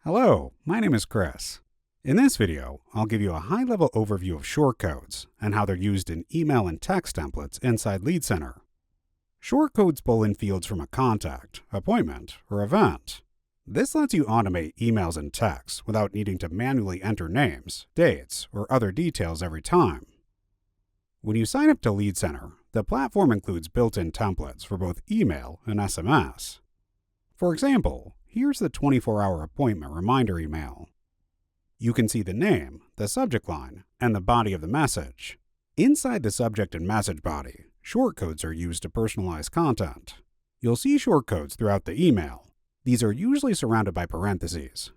Hello, my name is Chris. In this video, I'll give you a high-level overview of shortcodes and how they're used in email and text templates inside LeadCenter. Shortcodes pull in fields from a contact, appointment, or event. This lets you automate emails and texts without needing to manually enter names, dates, or other details every time. When you sign up to LeadCenter, the platform includes built-in templates for both email and SMS. For example, here's the 24-hour appointment reminder email. You can see the name, the subject line, and the body of the message. Inside the subject and message body, shortcodes are used to personalize content. You'll see shortcodes throughout the email. These are usually surrounded by parentheses.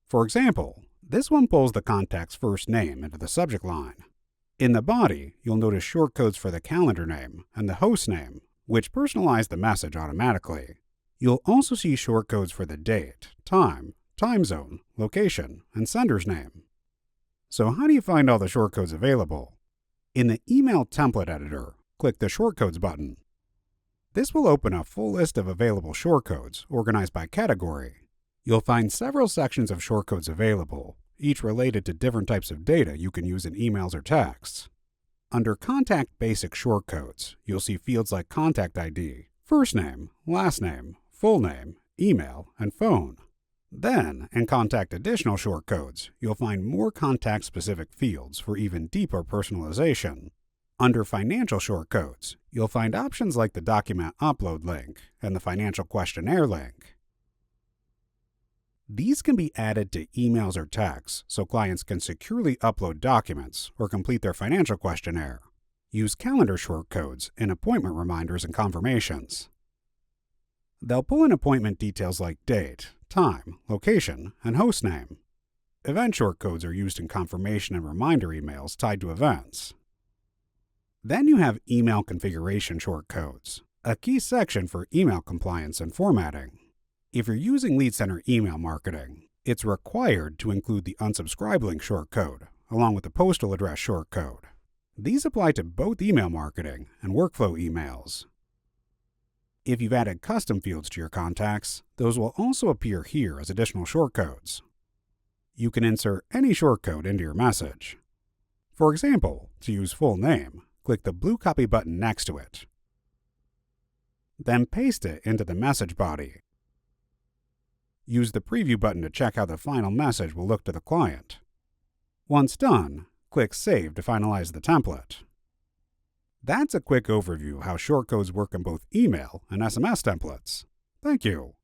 For example, this one pulls the contact's first name into the subject line. In the body, you'll notice shortcodes for the calendar name and the host name, which personalize the message automatically. You'll also see shortcodes for the date, time zone, location, and sender's name. So how do you find all the shortcodes available? In the Email Template Editor, click the Shortcodes button. This will open a full list of available shortcodes organized by category. You'll find several sections of shortcodes available, each related to different types of data you can use in emails or texts. Under Contact Basic Shortcodes, you'll see fields like Contact ID, first name, last name, full name, email, and phone. Then, in Contact Additional Shortcodes, you'll find more contact-specific fields for even deeper personalization. Under Financial Shortcodes, you'll find options like the Document Upload link and the Financial Questionnaire link. These can be added to emails or texts so clients can securely upload documents or complete their financial questionnaire. Use calendar shortcodes in appointment reminders and confirmations. They'll pull in appointment details like date, time, location, and host name. Event shortcodes are used in confirmation and reminder emails tied to events. Then you have email configuration shortcodes, a key section for email compliance and formatting. If you're using LeadCenter email marketing, it's required to include the unsubscribe link shortcode, along with the postal address shortcode. These apply to both email marketing and workflow emails. If you've added custom fields to your contacts, those will also appear here as additional shortcodes. You can insert any shortcode into your message. For example, to use full name, click the blue copy button next to it. Then paste it into the message body. Use the preview button to check how the final message will look to the client. Once done, click Save to finalize the template. That's a quick overview of how shortcodes work in both email and SMS templates. Thank you.